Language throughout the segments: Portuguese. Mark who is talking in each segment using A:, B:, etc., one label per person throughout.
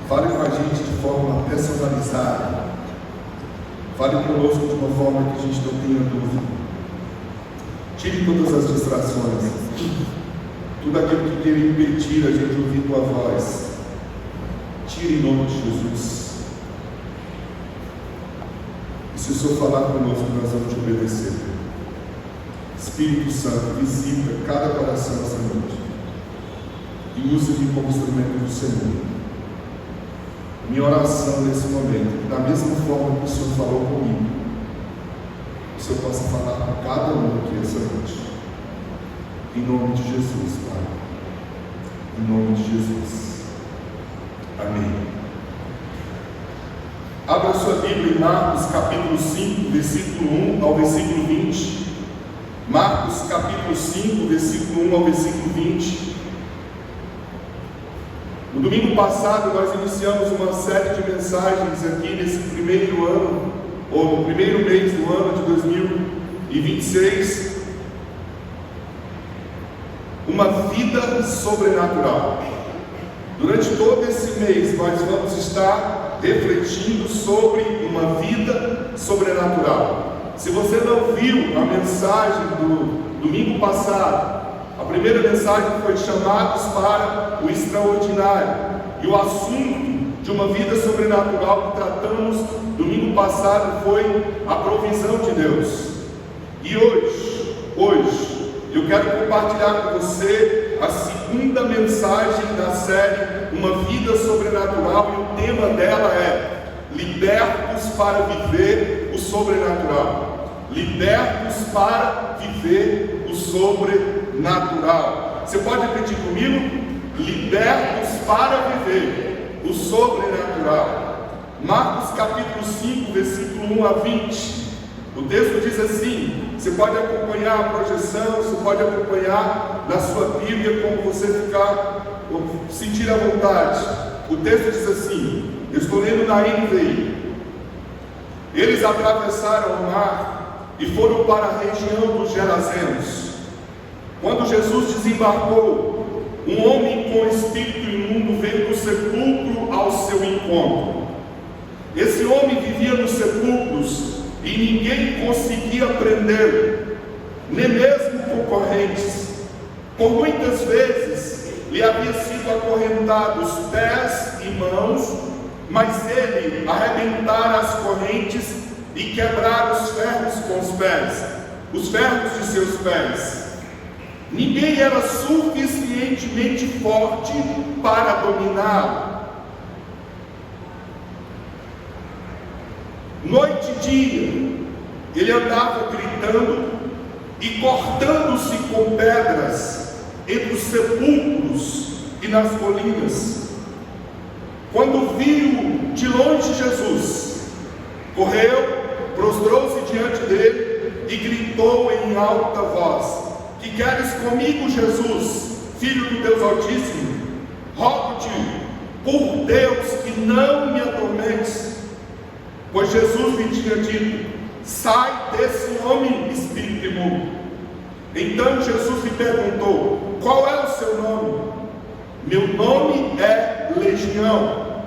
A: Fale com a gente de forma personalizada. Fale conosco de uma forma que a gente não tenha dúvida. Tire todas as distrações, tudo aquilo que queria impedir a gente ouvir tua voz. Tire em nome de Jesus. E se o Senhor falar conosco, nós vamos te obedecer. Espírito Santo, visita cada coração essa noite e usa-me como instrumento do Senhor. Minha oração nesse momento, da mesma forma que o Senhor falou comigo, o Senhor possa falar com cada um aqui essa noite. Em nome de Jesus, Pai. Em nome de Jesus. Amém. Abra sua Bíblia em Marcos capítulo 5, versículo 1 ao versículo 20. Marcos capítulo 5, versículo 1 ao versículo 20. No domingo passado nós iniciamos uma série de mensagens aqui nesse primeiro ano, ou no primeiro mês do ano de 2026. Uma vida sobrenatural. Durante todo esse mês nós vamos estar refletindo sobre uma vida sobrenatural. Se você não viu a mensagem do domingo passado, a primeira mensagem foi chamados para o extraordinário, e o assunto de uma vida sobrenatural que tratamos domingo passado foi a provisão de Deus. E hoje eu quero compartilhar com você a segunda mensagem da série Uma Vida Sobrenatural, e o tema dela é Libertos para Viver o Sobrenatural. Libertos para viver o sobrenatural. Você pode repetir comigo? Libertos para viver o sobrenatural. Marcos capítulo 5, versículo 1 a 20. O texto diz assim, você pode acompanhar a projeção, você pode acompanhar na sua Bíblia, como você ficar, sentir à vontade. O texto diz assim, eu estou lendo na NVI. Eles atravessaram o mar e foram para a região dos Gerazenos. Quando Jesus desembarcou, um homem com espírito imundo veio do sepulcro ao seu encontro. Esse homem vivia nos sepulcros e ninguém conseguia prendê-lo, nem mesmo com correntes. Por muitas vezes lhe havia sido acorrentado os pés e mãos, mas ele arrebentara as correntes e quebrar os ferros com os pés, os ferros de seus pés. Ninguém era suficientemente forte para dominá-lo. Noite e dia, ele andava gritando e cortando-se com pedras entre os sepulcros e nas colinas. Quando viu de longe Jesus, correu, prostrou-se diante dele e gritou em alta voz: que queres comigo, Jesus, Filho do Deus Altíssimo? Rogo-te, por Deus, que não me atormentes. Pois Jesus lhe tinha dito: sai desse homem, espírito imundo. Então Jesus lhe perguntou: qual é o seu nome? Meu nome é Legião,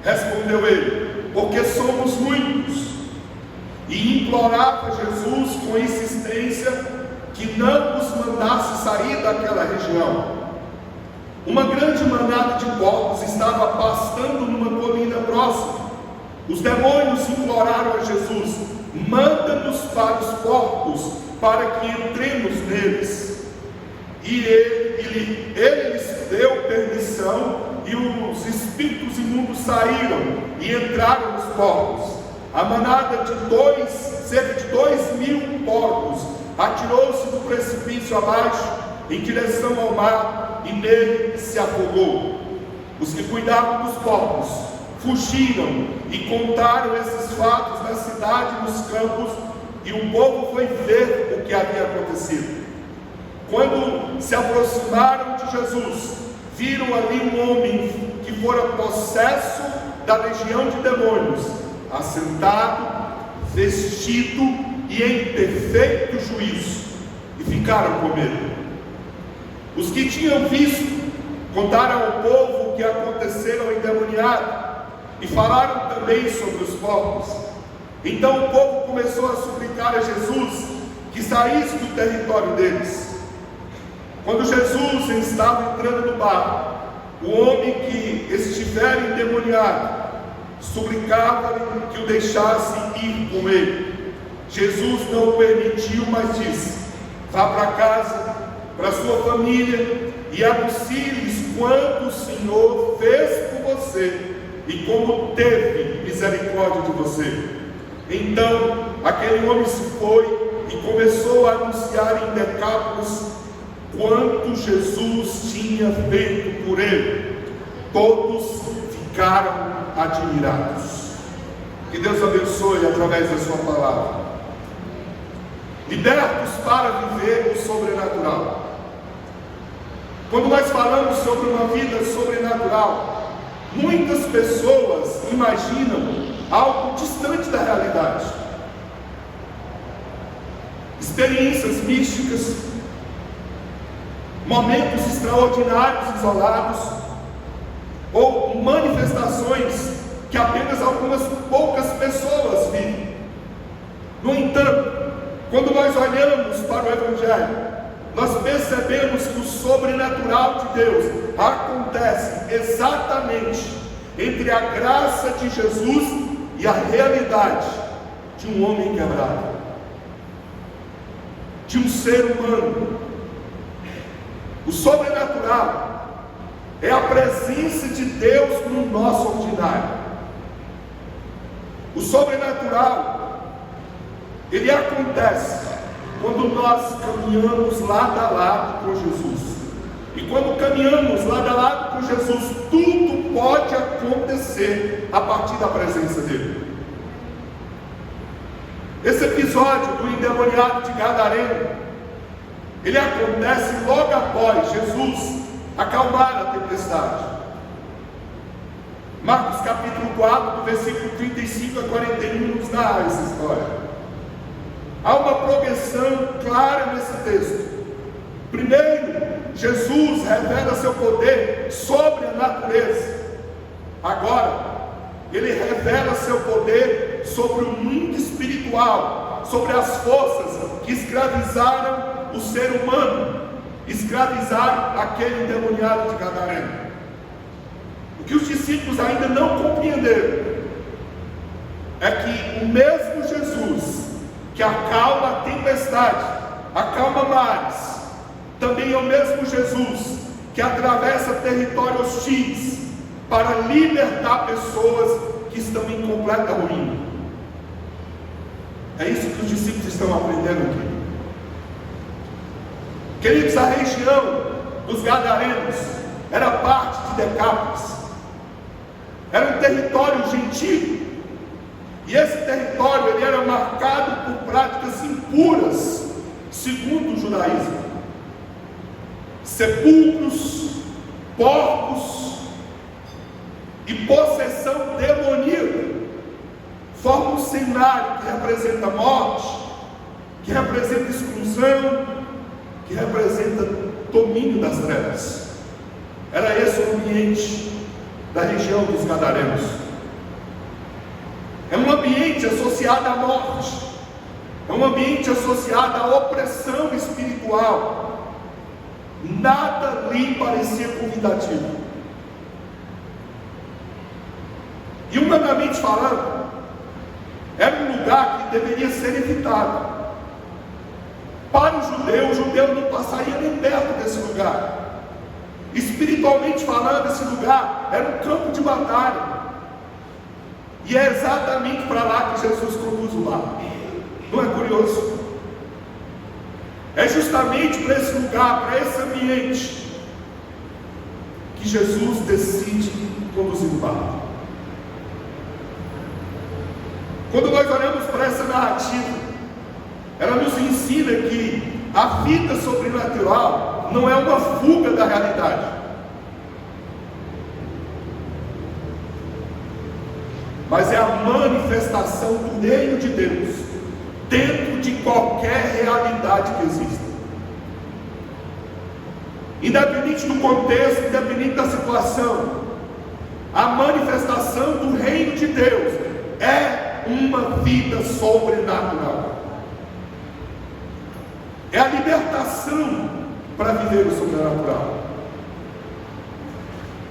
A: respondeu ele, porque somos muitos. E implorava Jesus com insistência que não os mandasse sair daquela região. Uma grande manada de porcos estava pastando numa colina próxima. Os demônios imploraram a Jesus: manda-nos para os porcos, para que entremos neles. E ele lhes deu permissão, e os espíritos imundos saíram e entraram nos porcos. A manada de cerca de 2.000 porcos atirou-se do precipício abaixo em direção ao mar e nele se afogou. Os que cuidavam dos porcos fugiram e contaram esses fatos na cidade e nos campos, e o povo foi ver o que havia acontecido. Quando se aproximaram de Jesus, viram ali um homem que fora possesso da legião de demônios, assentado, vestido e em perfeito juízo, e ficaram com medo. Os que tinham visto contaram ao povo o que acontecera ao endemoniado, e falaram também sobre os porcos. Então o povo começou a suplicar a Jesus que saísse do território deles. Quando Jesus estava entrando no barco, o homem que estivera endemoniado suplicava-lhe que o deixasse ir com ele. Jesus não o permitiu, mas disse: vá para casa, para sua família, e anuncie-lhes quanto o Senhor fez por você e como teve misericórdia de você. Então aquele homem se foi e começou a anunciar em Decápolis quanto Jesus tinha feito por ele. Todos ficaram admirados. Que Deus abençoe através da sua palavra. Libertos para viver o sobrenatural. Quando nós falamos sobre uma vida sobrenatural, muitas pessoas imaginam algo distante da realidade. Experiências místicas, momentos extraordinários isolados, ou manifestações que apenas algumas poucas pessoas vivem. No entanto, quando nós olhamos para o Evangelho, nós percebemos que o sobrenatural de Deus acontece exatamente entre a graça de Jesus e a realidade de um homem quebrado, de um ser humano. O sobrenatural é a presença de Deus no nosso ordinário. O sobrenatural, ele acontece quando nós caminhamos lado a lado com Jesus. E quando caminhamos lado a lado com Jesus, tudo pode acontecer a partir da presença dele. Esse episódio do endemoniado de Gadareno, ele acontece logo após Jesus acalmar a tempestade. Marcos capítulo 4, do versículo 35 a 41 nos narra essa história. Há uma progressão clara nesse texto. Primeiro, Jesus revela seu poder sobre a natureza. Agora, ele revela seu poder sobre o mundo espiritual, sobre as forças que escravizaram o ser humano, escravizaram aquele endemoniado de Gadareno. O que os discípulos ainda não compreenderam é que o mesmo Jesus que acalma a tempestade, acalma mares, também é o mesmo Jesus que atravessa territórios hostis para libertar pessoas que estão em completa ruína. É isso que os discípulos estão aprendendo aqui. Queridos, a região dos Gadarenos era parte de Decápolis, era um território gentil. E esse território ele era marcado por práticas impuras, segundo o judaísmo. Sepulcros, porcos e possessão demoníaca formam um cenário que representa morte, que representa exclusão, que representa domínio das trevas. Era esse o ambiente da região dos Gadarenos. É um ambiente associado à morte, é um ambiente associado à opressão espiritual. Nada lhe parecia convidativo. E humanamente falando, era um lugar que deveria ser evitado. Para o judeu não passaria nem perto desse lugar. Espiritualmente falando, esse lugar era um campo de batalha. E é exatamente para lá que Jesus conduz o barco. Não é curioso? É justamente para esse lugar, para esse ambiente, que Jesus decide conduzir o barco. Quando nós olhamos para essa narrativa, ela nos ensina que a vida sobrenatural não é uma fuga da realidade, mas é a manifestação do reino de Deus dentro de qualquer realidade que exista. Independente do contexto, independente da situação, a manifestação do reino uma vida sobrenatural. É a libertação para viver o sobrenatural.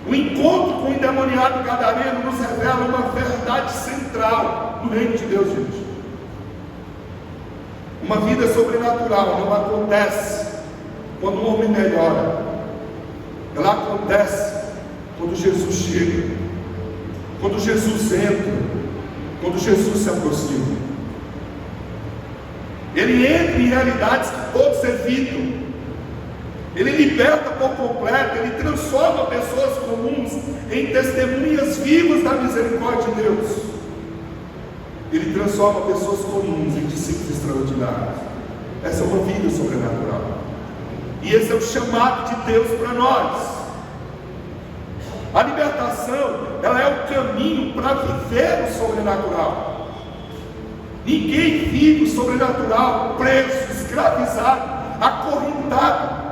A: O encontro com o endemoniado gadareno nos revela uma verdade central no reino de Deus, gente. Uma vida sobrenatural não acontece quando um homem melhora. Ela acontece quando Jesus chega, quando Jesus entra, quando Jesus se aproxima. Ele entra em realidades que todos evitam. Ele liberta por completo, ele transforma pessoas comuns em testemunhas vivas da misericórdia de Deus. Ele transforma pessoas comuns em discípulos extraordinários. Essa é uma vida sobrenatural. E esse é o chamado de Deus para nós. A libertação, ela é o caminho para viver o sobrenatural. Ninguém vive o sobrenatural preso, escravizado, acorrentado.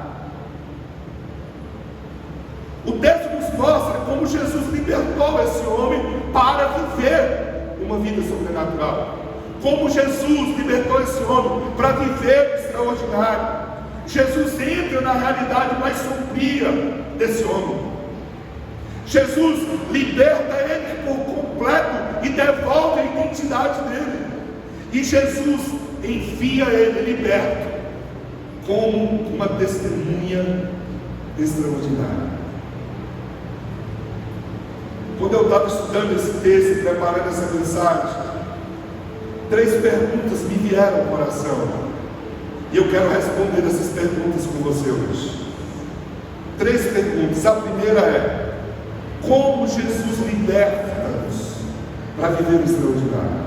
A: O texto nos mostra como Jesus libertou esse homem para viver uma vida sobrenatural. Como Jesus libertou esse homem para viver o extraordinário. Jesus entra na realidade mais sombria desse homem. Jesus liberta ele por completo e devolve a identidade dele. E Jesus envia ele liberto como uma testemunha extraordinária. Quando eu estava estudando esse texto e preparando essa mensagem, 3 perguntas me vieram ao coração. E eu quero responder essas perguntas com você hoje. 3 perguntas. A primeira é: como Jesus liberta-nos para viver o extraordinário?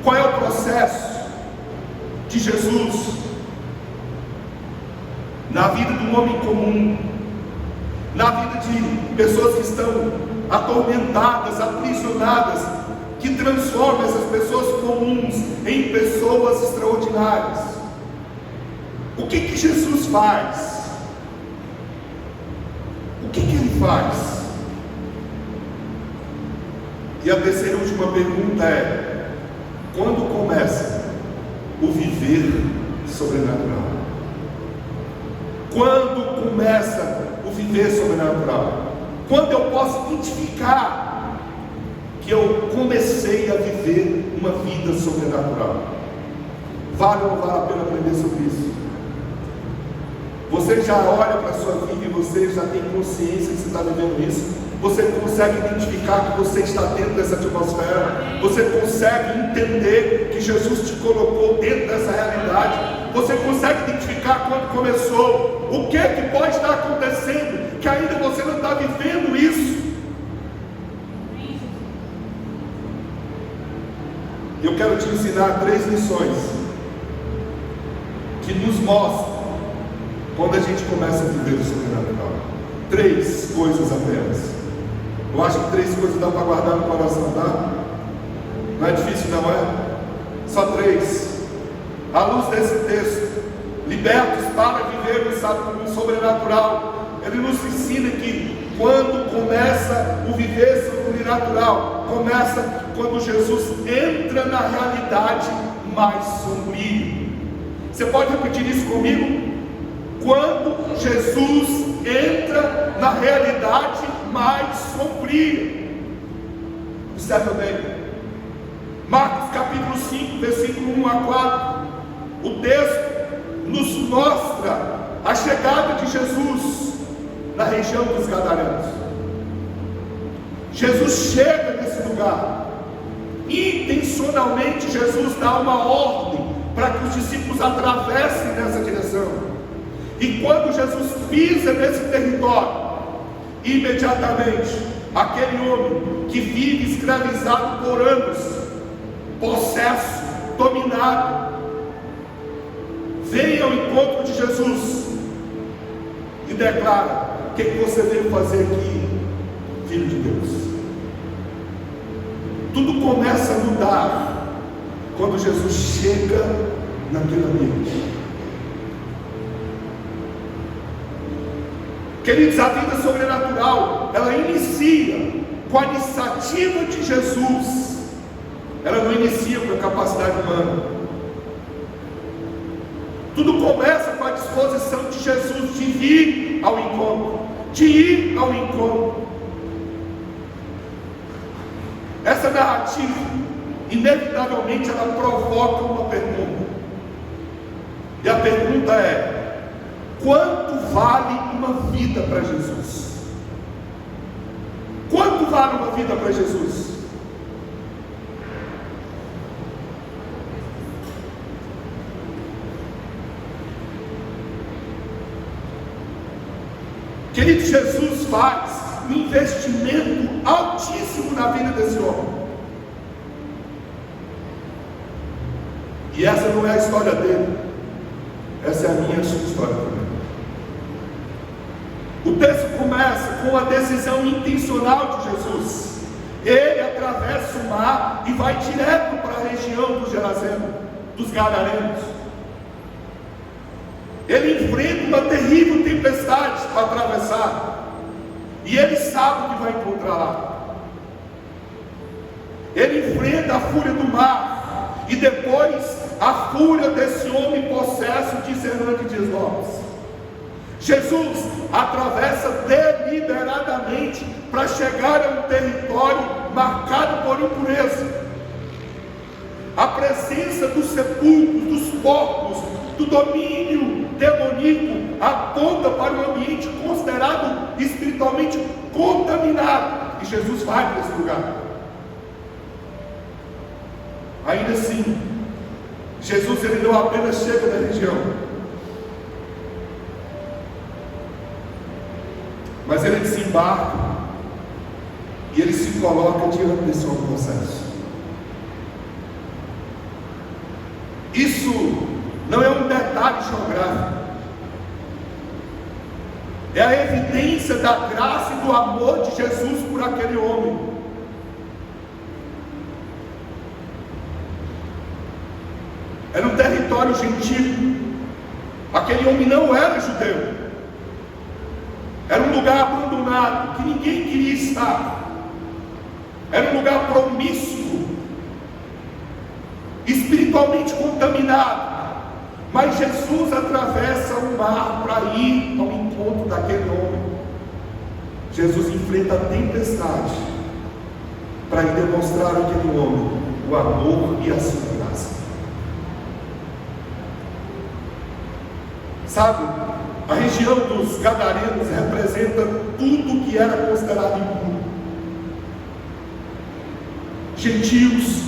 A: Qual é o processo de Jesus na vida do homem comum, na vida de pessoas que estão atormentadas, aprisionadas, que transforma essas pessoas comuns em pessoas extraordinárias? O que Jesus faz? O que ele faz? E a terceira e última pergunta é: quando começa o viver sobrenatural? Quando começa o viver sobrenatural? Quando eu posso identificar que eu comecei a viver uma vida sobrenatural? Vale ou não vale a pena aprender sobre isso? Você já olha para a sua vida e você já tem consciência que você está vivendo isso? Você consegue identificar que você está dentro dessa atmosfera? Você consegue entender que Jesus te colocou dentro dessa realidade? Você consegue identificar quando começou? O que pode estar acontecendo que ainda você não está vivendo isso? Eu quero te ensinar 3 lições que nos mostram quando a gente começa a viver o sobrenatural. 3 coisas apenas. Eu acho que 3 coisas dá para guardar no coração, tá? Não é difícil, não é? Só 3. À luz desse texto, libertos para viver o sobrenatural, ele nos ensina que quando começa o viver sobrenatural, começa quando Jesus entra na realidade mais sombria. Você pode repetir isso comigo? Quando Jesus entra na realidade mais sombria. Observa bem, Marcos capítulo 5, versículo 1 a 4. O texto nos mostra a chegada de Jesus na região dos Gadarenos. Jesus chega nesse lugar. Intencionalmente Jesus dá uma ordem para que os discípulos atravessem nessa direção. E quando Jesus pisa nesse território, imediatamente aquele homem que vive escravizado por anos, possesso, dominado, vem ao encontro de Jesus e declara: o que você veio fazer aqui, filho de Deus? Tudo começa a mudar quando Jesus chega naquele ambiente. Queridos, a vida sobrenatural, ela inicia com a iniciativa de Jesus ela não inicia com a capacidade humana. Tudo começa com a disposição de Jesus de vir ao encontro, de ir ao encontro. Essa narrativa, inevitavelmente, ela provoca uma pergunta. E a pergunta é: quanto vale uma vida para Jesus? Quanto vale uma vida para Jesus? Querido, Jesus faz um investimento altíssimo na vida desse homem. E essa não é a história dele, essa é a minha e a sua história também. O texto começa com a decisão intencional de Jesus. Ele atravessa o mar e vai direto para a região dos Gerazenos, dos Gadarenos. Ele enfrenta uma terrível tempestade para atravessar, e ele sabe o que vai encontrar lá. Ele enfrenta a fúria do mar, e depois a fúria desse homem possesso de Hernandes Dias Lopes. Jesus atravessa deliberadamente para chegar a um território marcado por impureza. A presença dos sepulcros, dos corpos, do domínio demoníaco aponta para um ambiente considerado espiritualmente contaminado, e Jesus vai para esse lugar. Ainda assim, Jesus ele não apenas chega na região, mas ele desembarca e ele se coloca diante desse homem processo. Isso não é um detalhe geográfico, é a evidência da graça e do amor de Jesus por aquele homem. Era um território gentil, aquele homem não era judeu, era um lugar abandonado, que ninguém queria estar, era um lugar promíscuo, espiritualmente contaminado. Mas Jesus atravessa o mar para ir ao encontro daquele homem. Jesus enfrenta a tempestade para ir demonstrar àquele homem o amor e a sua graça. Sabe, a região dos Gadarenos representa tudo que era considerado impuro. Gentios,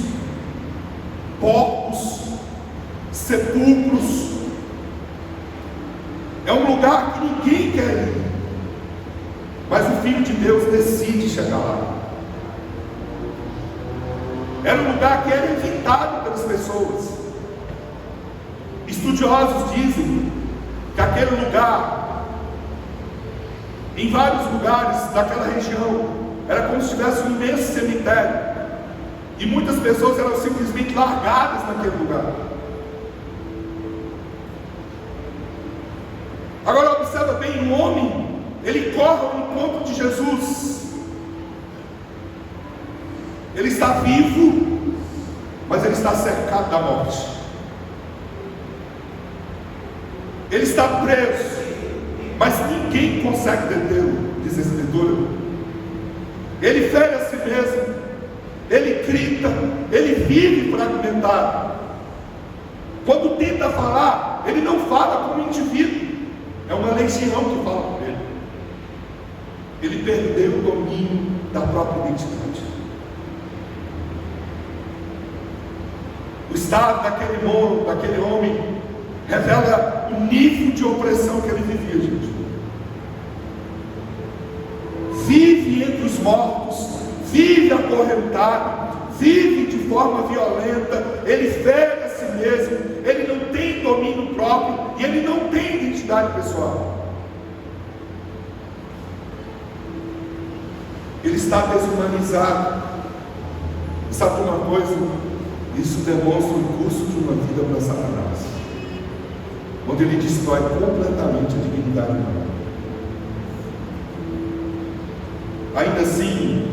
A: porcos, sepulcros. É um lugar que ninguém quer ir, mas o Filho de Deus decide chegar lá. Era um lugar que era evitado pelas pessoas. Estudiosos dizem que aquele lugar, em vários lugares daquela região, era como se tivesse um imenso cemitério, e muitas pessoas eram simplesmente largadas naquele lugar. Agora observa bem, um homem, ele corre ao encontro de Jesus. Ele está vivo, mas ele está cercado da morte. Ele está preso, mas ninguém consegue detê-lo, diz a Escritura. Ele fere a si mesmo, ele grita, ele vive fragmentado. Quando tenta falar, ele não fala como indivíduo, é uma legião que fala por ele. Ele perdeu o domínio da própria identidade. O estado daquele homem revela o nível de opressão que ele vivia, gente. Vive entre os mortos, vive acorrentado, vive de forma violenta, ele fere a si mesmo, ele não tem domínio próprio e ele não tem identidade pessoal. Ele está desumanizado. Sabe uma coisa? Isso demonstra o curso de uma vida para Satanás, onde ele destrói completamente a dignidade humana. Ainda assim,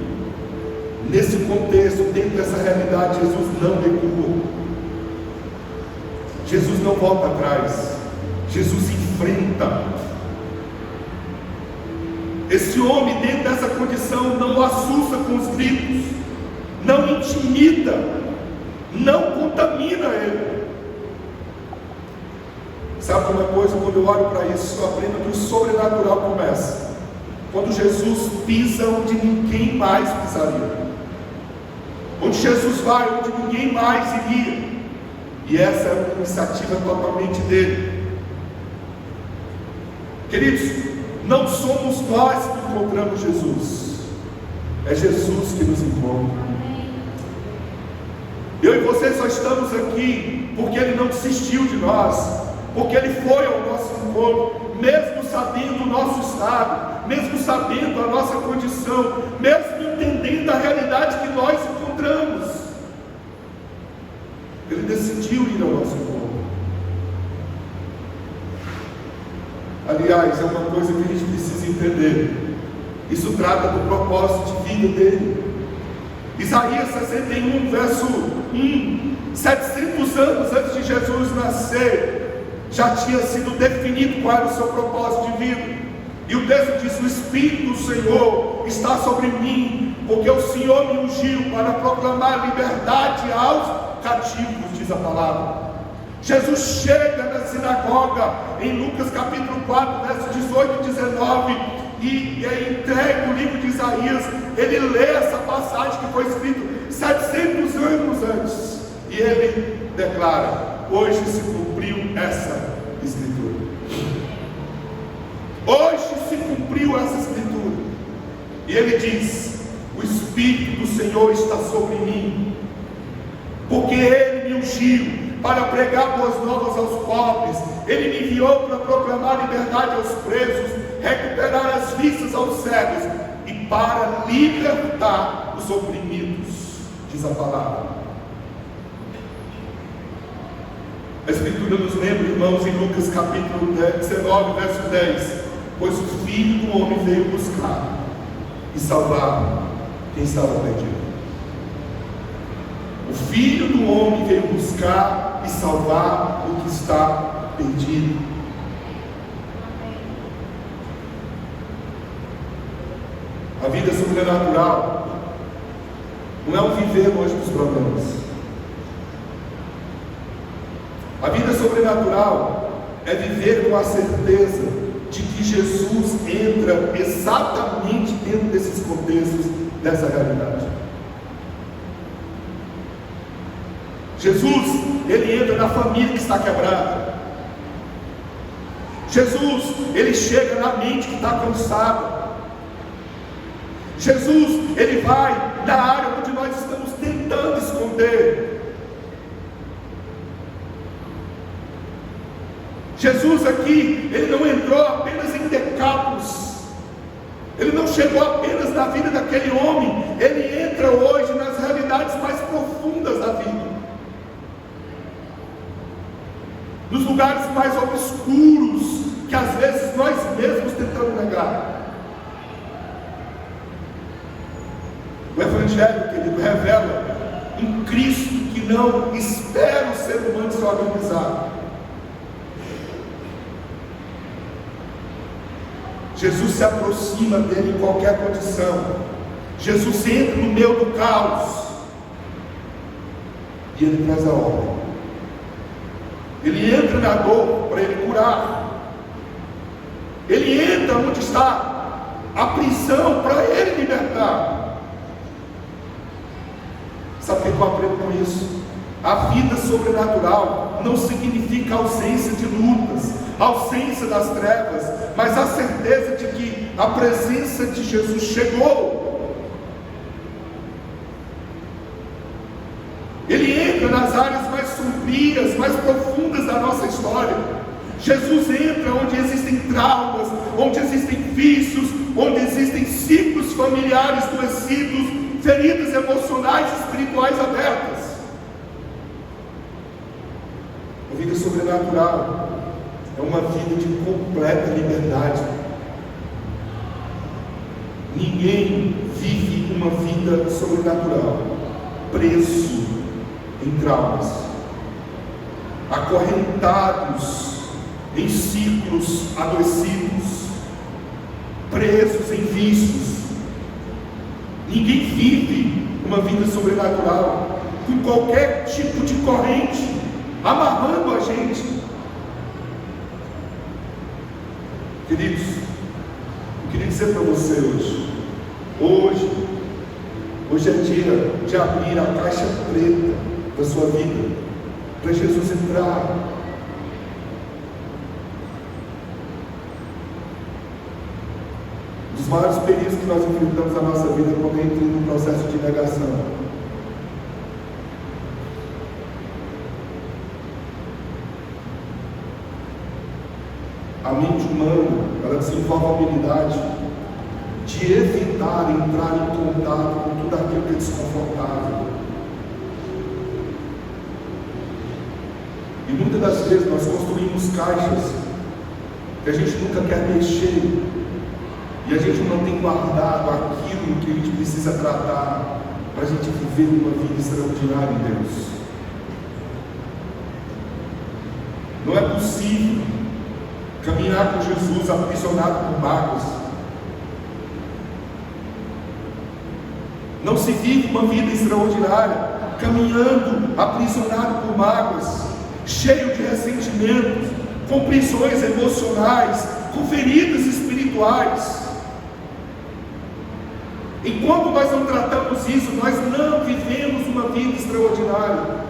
A: Nesse contexto, dentro dessa realidade, Jesus não recua. Jesus não volta atrás. Jesus enfrenta. Esse homem, dentro dessa condição, não assusta com os gritos, não intimida, não contamina ele. Sabe uma coisa? Quando eu olho para isso, eu aprendo que o sobrenatural começa quando Jesus pisa onde ninguém mais pisaria, onde Jesus vai onde ninguém mais iria, e essa é uma iniciativa totalmente dele. Queridos, não somos nós que encontramos Jesus, é Jesus que nos encontra. Eu e você só estamos aqui porque Ele não desistiu de nós, porque Ele foi ao nosso encontro, mesmo sabendo o nosso estado, mesmo sabendo a nossa condição, mesmo entendendo a realidade que nós encontramos. Ele decidiu ir ao nosso encontro. Aliás, é uma coisa que a gente precisa entender. Isso trata do propósito de vida dele. Isaías 61, verso 1: 700 anos antes de Jesus nascer, já tinha sido definido qual era o seu propósito de vida. E o texto diz: o Espírito do Senhor está sobre mim, porque o Senhor me ungiu para proclamar liberdade aos cativos, diz a palavra. Jesus chega na sinagoga em Lucas capítulo 4, versos 18 e 19, e entrega o livro de Isaías. Ele lê essa passagem que foi escrita 700 anos antes, e ele declara: hoje se cumpriu essa escritura. Hoje se cumpriu essa escritura. E ele diz: o Espírito do Senhor está sobre mim, porque Ele me ungiu para pregar boas novas aos pobres. Ele me enviou para proclamar liberdade aos presos, recuperar as vistas aos cegos, e para libertar os oprimidos, diz a palavra. A Escritura nos lembra, irmãos, em Lucas capítulo 19, verso 10: pois o Filho do Homem veio buscar e salvar quem estava perdido. O Filho do Homem veio buscar e salvar o que está perdido. A vida sobrenatural não é um viver longe dos problemas. A vida sobrenatural é viver com a certeza de que Jesus entra exatamente dentro desses contextos, dessa realidade. Jesus, Ele entra na família que está quebrada. Jesus, Ele chega na mente que está cansada. Jesus, Ele vai na área onde nós estamos tentando esconder. Jesus aqui, Ele não entrou apenas em Decápolis, Ele não chegou apenas na vida daquele homem, Ele entra hoje nas realidades mais profundas da vida, nos lugares mais obscuros, que às vezes nós mesmos tentamos negar. O Evangelho, querido, revela um Cristo que não espera o ser humano se organizar. Jesus se aproxima dele em qualquer condição. Jesus entra no meio do caos e Ele traz a ordem. Ele entra na dor para Ele curar. Ele entra onde está a prisão para Ele libertar. Sabe o que eu aprendo com isso? A vida sobrenatural não significa ausência de lutas, ausência das trevas, mas a certeza de que a presença de Jesus chegou. Ele entra nas áreas mais sombrias, mais profundas da nossa história. Jesus entra onde existem traumas, onde existem vícios, onde existem ciclos familiares adoecidos, feridas emocionais e espirituais abertas. A vida sobrenatural é uma vida de completa liberdade. Ninguém vive uma vida sobrenatural, preso em traumas, acorrentados em ciclos adoecidos, presos em vícios. Ninguém vive uma vida sobrenatural com qualquer tipo de corrente amarrando a gente. Queridos, eu queria dizer para você hoje é dia de abrir a caixa preta da sua vida, para Jesus entrar. Um dos maiores perigos que nós enfrentamos na nossa vida é quando entra num processo de negação. A mente humana, ela desenvolve a habilidade de evitar entrar em contato com tudo aquilo que é desconfortável. E muitas das vezes nós construímos caixas que a gente nunca quer mexer, e a gente não tem guardado aquilo que a gente precisa tratar para a gente viver uma vida extraordinária em Deus. Não é possível caminhar com Jesus aprisionado por mágoas. Não se vive uma vida extraordinária caminhando aprisionado por mágoas, cheio de ressentimentos, com prisões emocionais, com feridas espirituais. Enquanto nós não tratamos isso, nós não vivemos uma vida extraordinária.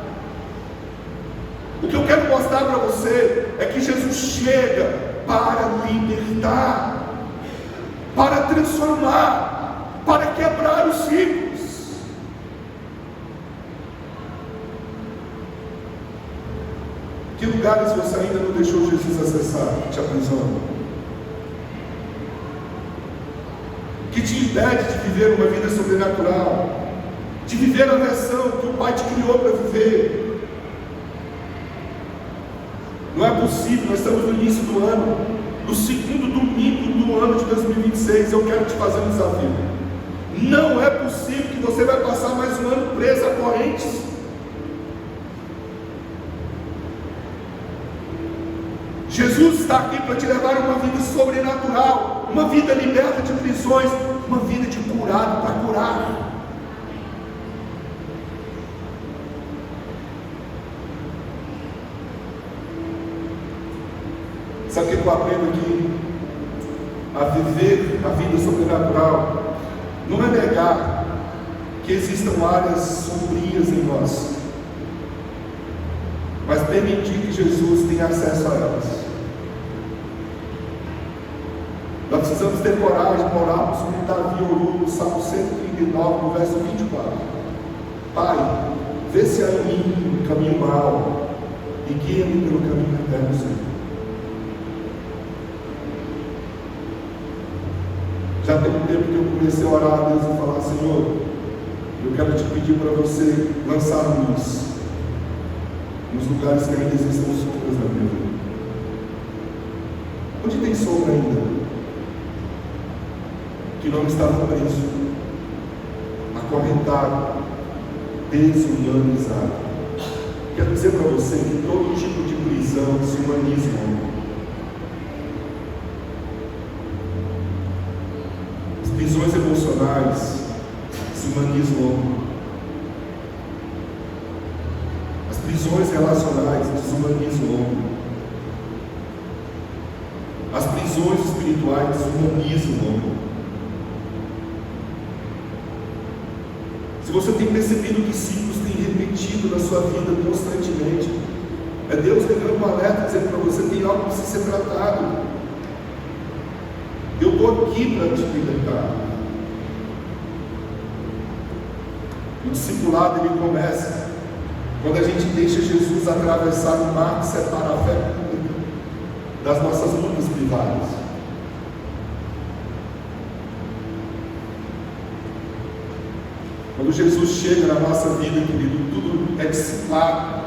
A: O que eu quero mostrar para você é que Jesus chega para libertar, para transformar, para quebrar os ciclos. Que lugares você ainda não deixou Jesus acessar, que te aprisiona? Que te impede de viver uma vida sobrenatural, de viver a versão que o Pai te criou para viver? Não é possível, nós estamos no início do ano, no segundo domingo do ano de 2026, eu quero te fazer um desafio. Não é possível que você vai passar mais um ano preso a correntes. Jesus está aqui para te levar a uma vida sobrenatural, uma vida liberta de prisões, uma vida de curado para curar. Sabe o que eu aprendo aqui? A viver a vida sobrenatural não é negar que existam áreas sombrias em nós, mas permitir que Jesus tenha acesso a elas. Nós precisamos ter coragem de orarmos como Davi orou no Salmo 139, no verso 24. Pai, vê se há em mim um caminho mau e guia-me pelo caminho eterno, Senhor. Já tem um tempo que eu comecei a orar a Deus e falar: Senhor, eu quero te pedir para você lançar luz nos lugares que ainda existem sombras na minha vida. Onde tem sombra ainda? Que não estava preso, acorrentado, desumanizado. Quero dizer para você que todo tipo de prisão desumaniza o homem. As prisões emocionais desumanizam o homem. As prisões relacionais desumanizam o homem. As prisões espirituais desumanizam o homem. Se você tem percebido que ciclos têm repetido na sua vida constantemente, é Deus ligando um alerta dizendo para você: tem algo que precisa ser tratado. Eu estou aqui para te libertar. O discipulado ele começa quando a gente deixa Jesus atravessar o mar que separa a fé pública das nossas lutas privadas. Quando Jesus chega na nossa vida, querido, tudo é dissipado.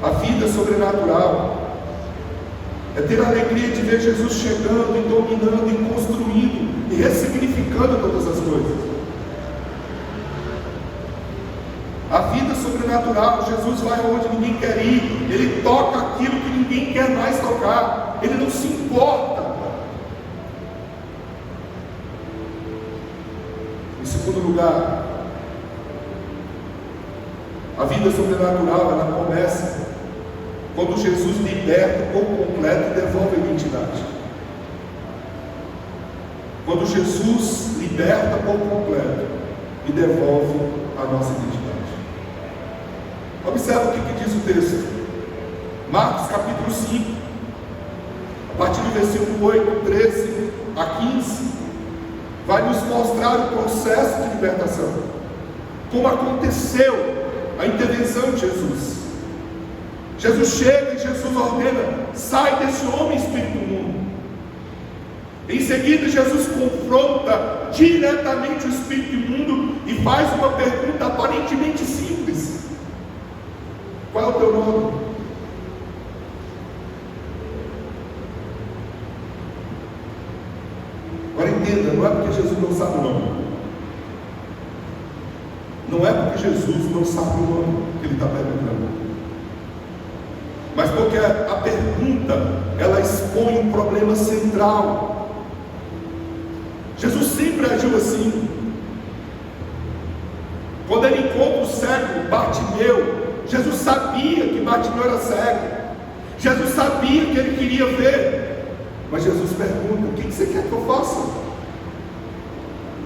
A: A vida sobrenatural É ter a alegria de ver Jesus chegando e dominando e construindo e ressignificando todas as coisas. A vida sobrenatural, Jesus vai onde ninguém quer ir, Ele toca aquilo que ninguém quer mais tocar, Ele não se importa. Em segundo lugar, a vida sobrenatural, ela começa quando Jesus liberta por completo e devolve a identidade. Quando Jesus liberta por completo e devolve a nossa identidade. Observa o que diz o texto. Marcos capítulo 5, a partir do versículo 8, 13 a 15, vai nos mostrar o processo de libertação. Como aconteceu a intervenção de Jesus. Jesus chega e Jesus ordena: sai desse homem, espírito imundo. Em seguida, Jesus confronta diretamente o espírito imundo e faz uma pergunta aparentemente simples: qual é o teu nome? Agora entenda, não é porque Jesus não sabe o nome. Não é porque Jesus não sabe o nome que ele está perguntando, mas porque a pergunta, ela expõe um problema central. Jesus sempre agiu assim. Quando ele encontra o cego Bartimeu, Jesus sabia que Bartimeu era cego, Jesus sabia que ele queria ver, mas Jesus pergunta: o que você quer que eu faça?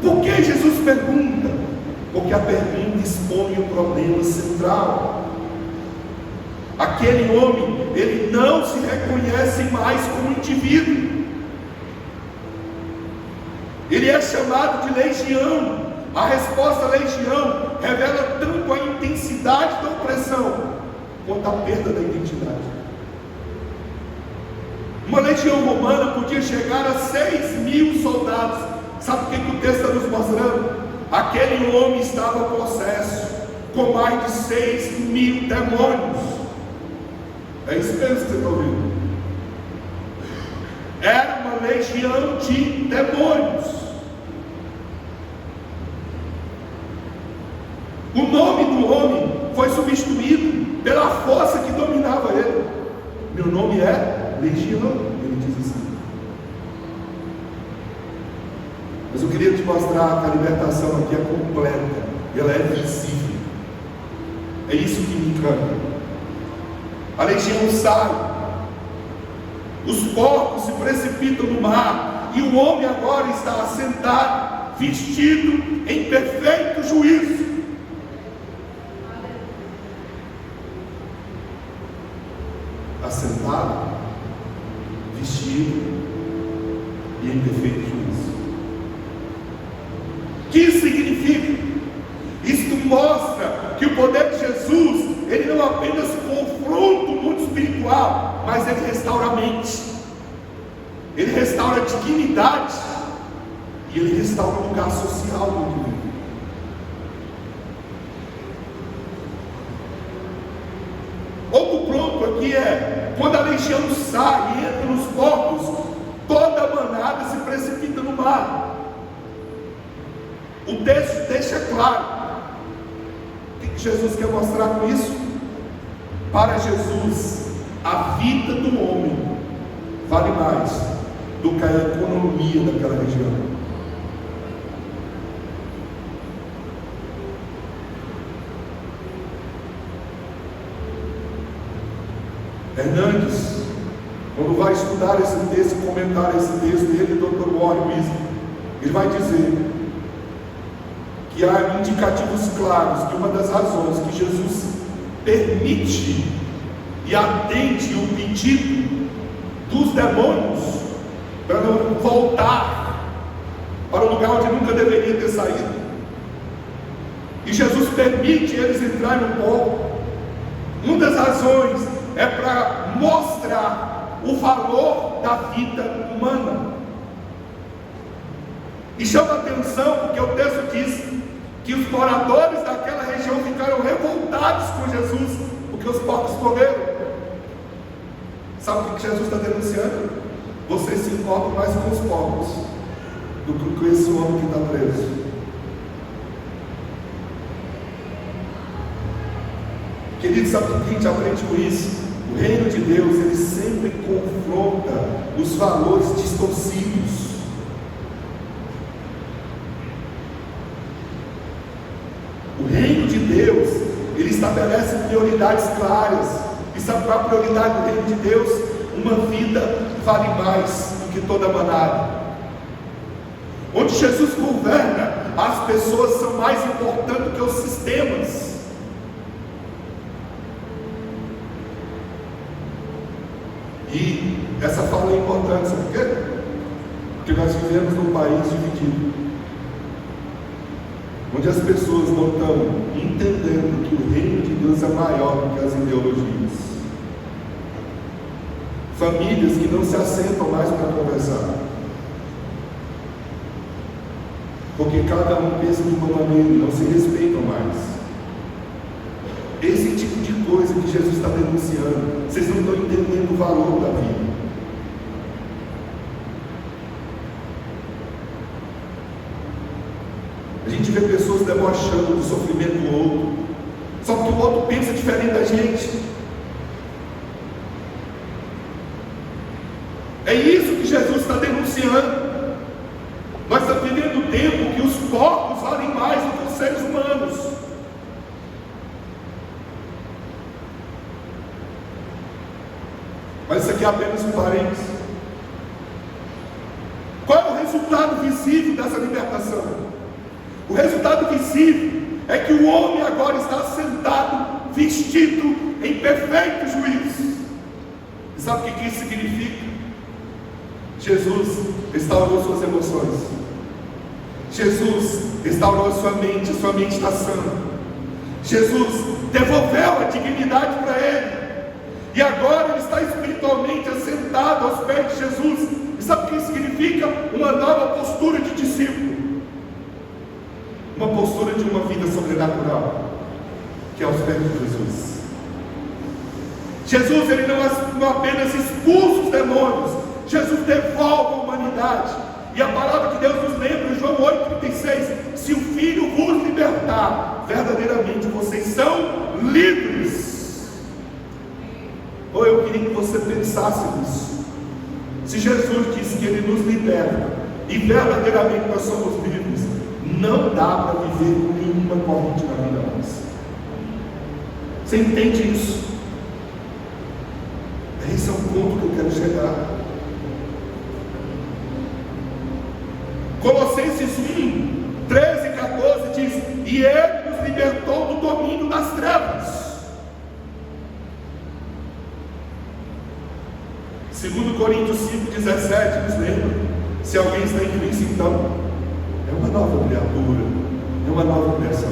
A: Por que Jesus pergunta? Porque a pergunta expõe o problema central. Aquele homem, ele não se reconhece mais como indivíduo, ele é chamado de legião. A resposta legião revela tanto a intensidade da opressão quanto a perda da identidade. Uma legião romana podia chegar a 6.000 soldados. Sabe o que o texto está nos mostrando? Aquele homem estava possesso com mais de 6.000 demônios. É isso mesmo que você está ouvindo. Era uma legião de demônios. O nome do homem foi substituído pela força que dominava ele. Meu nome é Legião, ele diz assim. Mas eu queria te mostrar que a libertação aqui é completa, ela é visível. É isso que me encanta. A legião sai, os porcos se precipitam no mar, e o homem agora está assentado, vestido em perfeito juízo. Assentado, vestido e em perfeito juízo. O que isso significa? Isso mostra que o poder de Jesus, ele não apenas confronta o mundo espiritual, mas ele restaura a mente, ele restaura a dignidade e ele restaura o lugar social do indivíduo. Outro ponto aqui é: quando a legião sai e entra nos porcos, toda a manada se precipita no mar. O texto deixa claro. O que Jesus quer mostrar com isso? Para Jesus, a vida do homem vale mais do que a economia daquela região. Hernandes, quando vai estudar esse texto, comentar esse texto, ele e o Dr. Warren, ele vai dizer que há indicativos claros que uma das razões que Jesus permite e atende o pedido dos demônios para não voltar para o lugar onde nunca deveria ter saído, e Jesus permite eles entrarem no porco, uma das razões é para mostrar o valor da vida humana. E chama atenção porque o texto diz que os moradores daquela região ficaram revoltados com Jesus, porque os porcos morreram. Sabe o que Jesus está denunciando? Você se importa mais com os pobres do que com esse homem que está preso. Querido, sabe o que a gente aprende com isso? O reino de Deus, ele sempre confronta os valores distorcidos. O reino de Deus, ele estabelece prioridades claras. E sabe qual é a prioridade do reino de Deus? Uma vida vale mais do que toda manada. Onde Jesus governa, as pessoas são mais importantes do que os sistemas. E essa fala é importante, sabe por quê? Porque nós vivemos num país dividido, onde as pessoas não estão entendendo que o reino de Deus é maior do que as ideologias. Famílias que não se assentam mais para conversar, porque cada um pensa de uma maneira e não se respeitam mais. Esse tipo de coisa que Jesus está denunciando, vocês não estão entendendo o valor da vida. A gente vê pessoas debochando do sofrimento do outro, só porque o outro pensa diferente da gente. É isso que Jesus está denunciando. Nós estamos vivendo um tempo que os corpos valem mais do que os seres humanos. Mas isso aqui é apenas um parênteses. Qual é o resultado visível dessa libertação? O resultado visível é que o homem agora está sentado, vestido em perfeito juízo. E sabe o que isso significa? Jesus restaurou suas emoções. Jesus restaurou sua mente está sã. Jesus devolveu a dignidade para ele. E agora ele está espiritualmente assentado aos pés de Jesus. E sabe o que significa? Uma nova postura de discípulo. Uma postura de uma vida sobrenatural, que é aos pés de Jesus. Jesus, ele não apenas expulsa os demônios, Jesus devolve a humanidade. E a palavra que Deus nos lembra em João 8,36: se o Filho vos libertar, verdadeiramente vocês são livres. Ou eu queria que você pensasse nisso. Se Jesus disse que ele nos liberta, e verdadeiramente nós somos livres, não dá para viver com nenhuma corrente na vida mais. Você entende isso? Esse é o ponto que eu quero chegar. Colossenses 1, 13 e 14 diz: e ele nos libertou do domínio das trevas. 2 Coríntios 5,17 nos lembra: se alguém está em Cristo, então é uma nova criatura, é uma nova criação,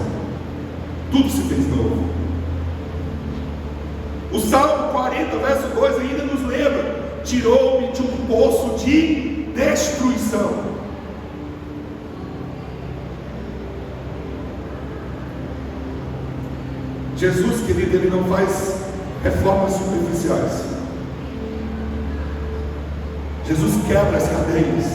A: tudo se fez novo. O Salmo 40, verso 2 ainda nos lembra: tirou-me de um poço de destruição. Jesus, querido, ele não faz reformas superficiais. Jesus quebra as cadeias.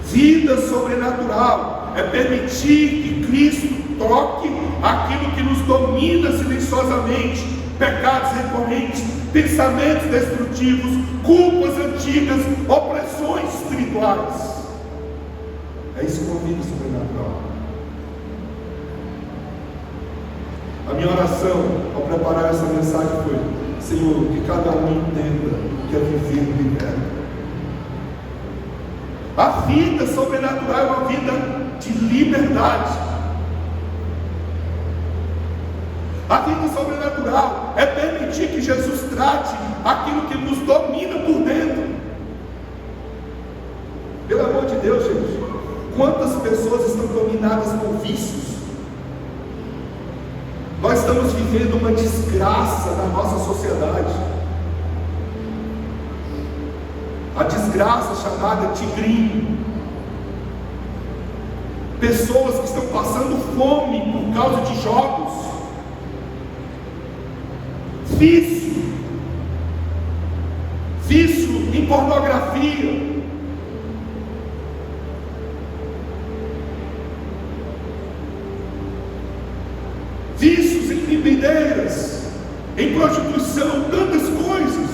A: Vida sobrenatural é permitir que Cristo troque aquilo que nos domina silenciosamente: pecados recorrentes, pensamentos destrutivos, culpas antigas, opressões espirituais. É isso que é uma vida sobrenatural. A minha oração ao preparar essa mensagem foi: Senhor, que cada um entenda o que é viver liberto. A vida sobrenatural é uma vida de liberdade. A vida sobrenatural é permitir que Jesus trate aquilo que nos domina por dentro. Pelo amor de Deus, gente, quantas pessoas estão dominadas por vícios? Nós estamos vivendo uma desgraça na nossa sociedade. A desgraça chamada tigrinho. Pessoas que estão passando fome por causa de jogos. Vício. pornografia, vícios em bebedeiras, em prostituição, tantas coisas.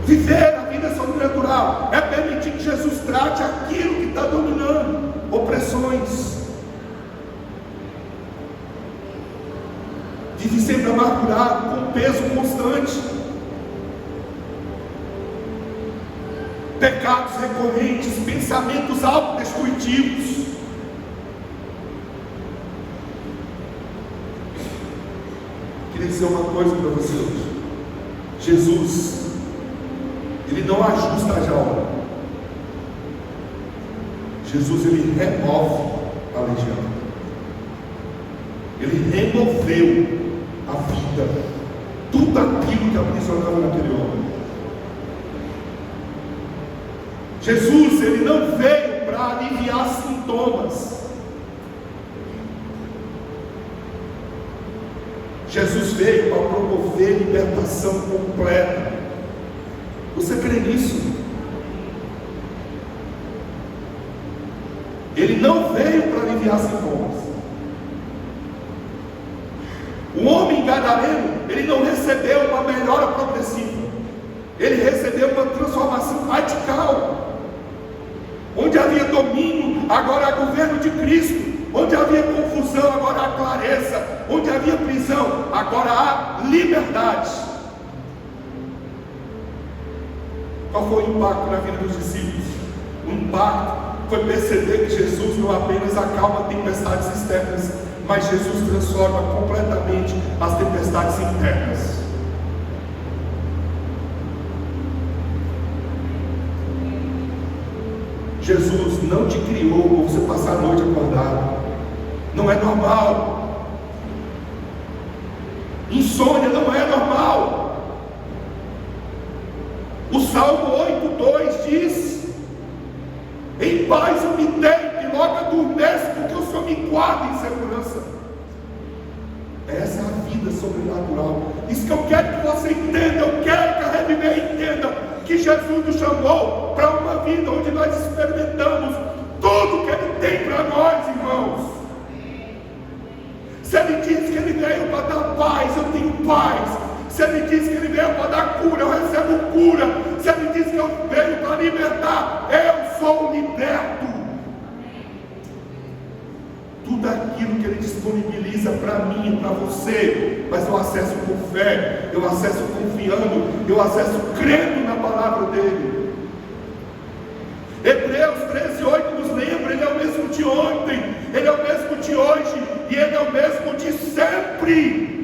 A: Viver a vida sobrenatural é permitir que Jesus trate aquilo que está dominando, opressões. Vive sempre amargurado, com peso constante, pecados recorrentes, pensamentos autodestrutivos. Queria dizer uma coisa para você hoje. Jesus, Ele não ajusta a jaula. Jesus, Ele remove a legião. Ele removeu a vida, tudo aquilo que aprisionava naquele homem. Jesus, Ele não veio para aliviar sintomas. Jesus veio para promover libertação completa. Você crê nisso? Ele não veio para aliviar sintomas. O homem gadareno, ele não recebeu uma melhora progressiva. Ele recebeu uma transformação radical. Onde havia domínio, agora há governo de Cristo. Onde havia confusão, agora há clareza. Onde havia prisão, agora há liberdade. Qual foi o impacto na vida dos discípulos? O impacto foi perceber que Jesus não apenas acalma tempestades externas, mas Jesus transforma completamente as tempestades internas. Jesus não te criou para você passar a noite acordado. Não é normal. Insônia não é normal. O Salmo 8:2 diz: em paz eu me deito e logo adormeço, porque o Senhor me guarda em segurança. Essa é a vida sobrenatural. Isso que eu quero que você entenda. Eu quero que a Reviver entenda que Jesus nos chamou para uma vida onde nós experimentamos tudo que Ele tem para nós, irmãos. Se Ele diz que Ele veio para dar paz, eu tenho paz. Se Ele diz que Ele veio para dar cura, eu recebo cura. Se Ele diz que eu veio para libertar, eu sou liberto. Tudo aquilo que Ele disponibiliza para mim e para você, mas eu acesso com fé, eu acesso confiando, eu acesso crendo na palavra dEle. Hebreus 13:8 nos lembra: Ele é o mesmo de ontem, Ele é o mesmo de hoje e Ele é o mesmo de sempre.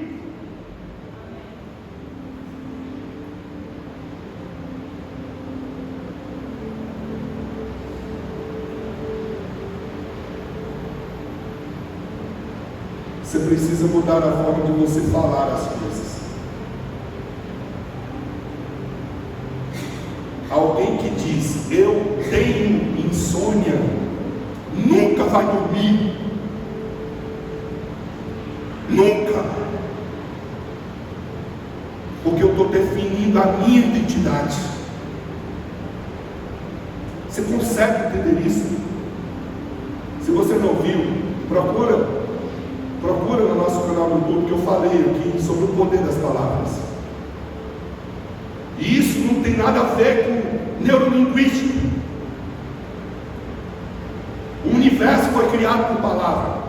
A: Você precisa mudar a forma de você falar as coisas. Alguém que diz, eu tenho insônia, nunca vai dormir. Nunca. Porque eu estou definindo a minha identidade. Você consegue entender isso? Se você não viu, procura no nosso canal no YouTube, que eu falei aqui sobre o poder das palavras. E isso não tem nada a ver com neurolinguística. O universo foi criado por palavra.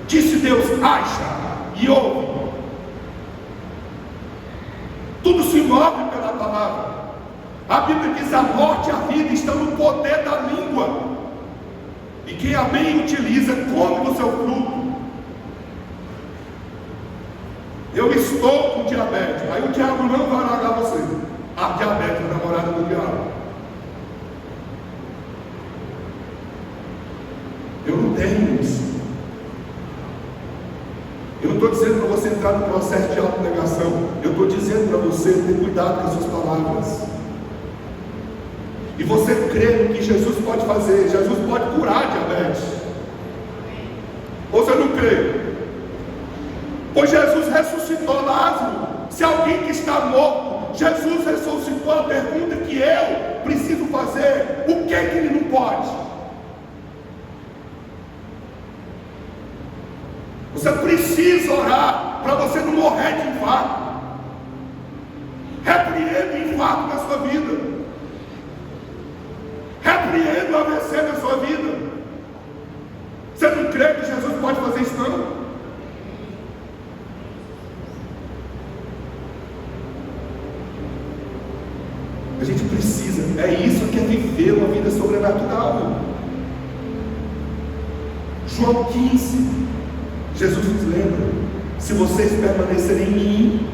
A: Disse Deus, haja, e ouve. Tudo se move pela palavra. A Bíblia diz: a morte e a vida estão no poder da língua. E quem a bem utiliza, come do seu fruto. Eu estou com diabetes. Aí o diabo não vai largar você. A diabetes é a namorada do diabo. Eu não tenho isso. Eu não estou dizendo para você entrar no processo de autonegação. Eu estou dizendo para você ter cuidado com as suas palavras. E você crê no que Jesus pode fazer. Jesus pode curar a diabetes. Ou você não crê? Pois Jesus ressuscitou Lázaro. Se alguém que está morto, Jesus ressuscitou, a pergunta que eu preciso fazer: o que é que ele não pode? Você precisa orar para você não morrer de infarto. Repreenda o infarto na sua vida. Repreenda o AVC na sua vida. Você não crê que Jesus pode fazer isso, não? A gente precisa, é isso que é viver uma vida sobrenatural. João 15, Jesus nos lembra: se vocês permanecerem em mim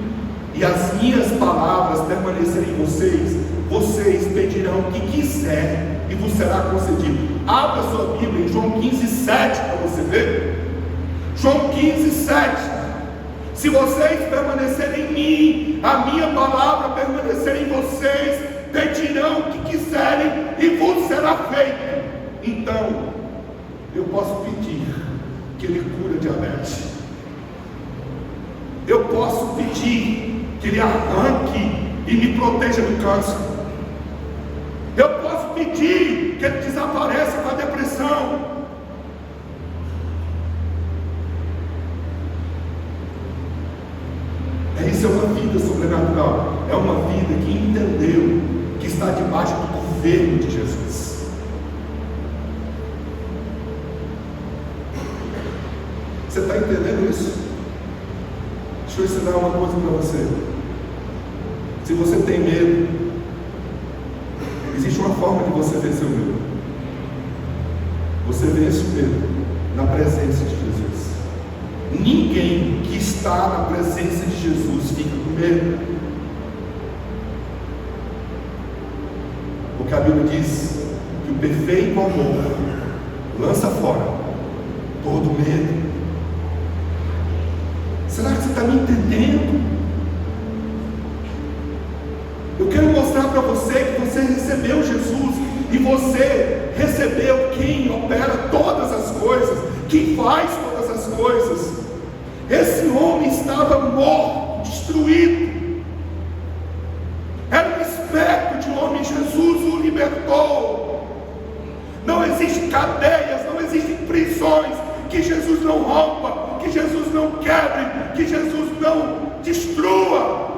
A: e as minhas palavras permanecerem em vocês, vocês pedirão o que quiser e vos será concedido. Abra sua Bíblia em João 15, 7 para você ver. João 15, 7. Se vocês permanecerem em mim, a minha palavra permanecer em vocês, pedirão o que quiserem e vos será feito. Então, eu posso pedir que Ele cure a diabetes. Eu posso pedir que Ele arranque e me proteja do câncer. Eu posso pedir que Ele desapareça com a depressão. Isso é uma vida sobrenatural. É uma vida que entendeu que está debaixo do governo de Jesus. Você está entendendo isso? Deixa eu ensinar uma coisa para você. Se você tem medo, existe uma forma de você vencer o medo. Você vence o medo na presença de Jesus. Ninguém que está na presença de Jesus fica com medo. Porque a Bíblia diz que o perfeito amor lança fora todo medo. Será que você está me entendendo? Eu quero mostrar para você que você recebeu Jesus e você recebeu quem opera todas as coisas, quem faz todas as coisas. Esse homem estava morto, destruído. Era um espectro de homem. Jesus o libertou. Não existem cadeias, não existem prisões que Jesus não rompa, que Jesus não quebre, que Jesus não destrua.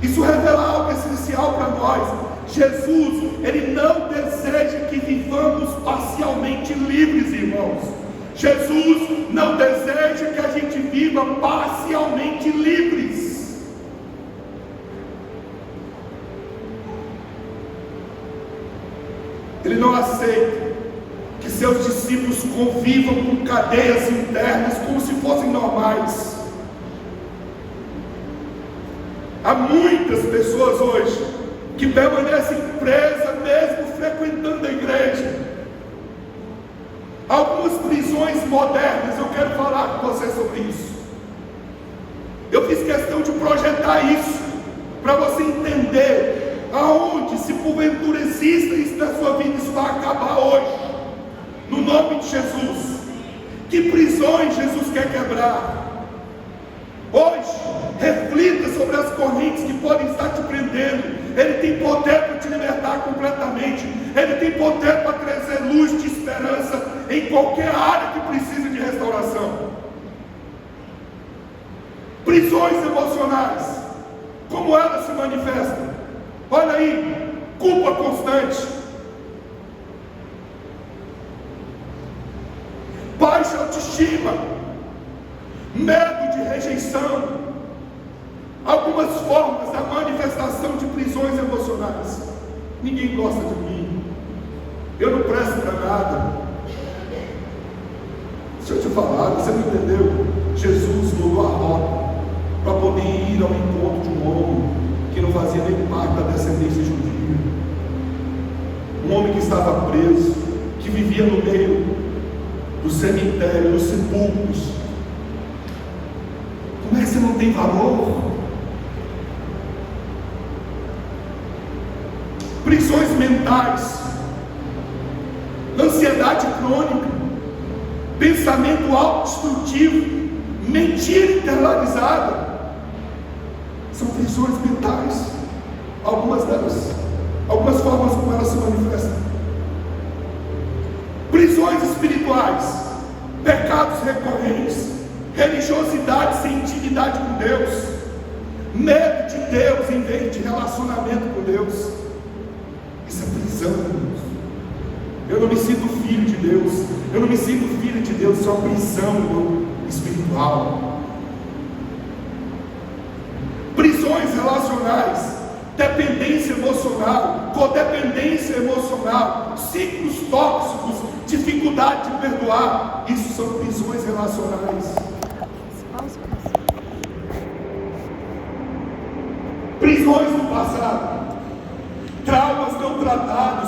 A: Isso revela algo essencial para nós. Jesus, Ele não deseja que vivamos parcialmente livres, irmãos. Jesus não deseja que a gente viva parcialmente livres. Ele não aceita que seus discípulos convivam com cadeias internas como se fossem normais. Há muitas pessoas hoje que permanecem presas mesmo frequentando a igreja. Algumas prisões modernas, eu quero falar com você sobre isso. Eu fiz questão de projetar isso para você entender aonde, se porventura exista isso na sua vida, isso vai acabar hoje, no nome de Jesus. Que prisões Jesus quer quebrar? Hoje, reflita sobre as correntes que podem estar te prendendo. Ele tem poder para te libertar completamente. Ele tem poder para trazer luz de esperança em qualquer área que precise de restauração. Prisões emocionais, como elas se manifestam? Olha aí, culpa constante, baixa autoestima, medo de rejeição. Algumas formas da manifestação de prisões emocionais. Ninguém gosta de mim, eu não presto para nada. Deixa eu te falar, você não entendeu? Jesus mudou a rota para poder ir ao encontro de um homem que não fazia nem parte da descendência judia, um homem que estava preso, que vivia no meio do cemitério, dos sepulcros. Como é que você não tem valor? Prisões mentais, ansiedade crônica. pensamento autodestrutivo, mentira internalizada. São prisões mentais, algumas delas, algumas formas como elas se manifestam. Prisões espirituais, pecados recorrentes, religiosidade sem intimidade com Deus, medo de Deus em vez de relacionamento com Deus. Isso é prisão, irmãos. Eu não me sinto filho de Deus, eu não me sinto filho de Deus, isso é uma prisão, irmão, espiritual. Prisões relacionais, dependência emocional, codependência emocional, ciclos tóxicos, dificuldade de perdoar, isso são prisões relacionais. Prisões do passado, traumas não tratados.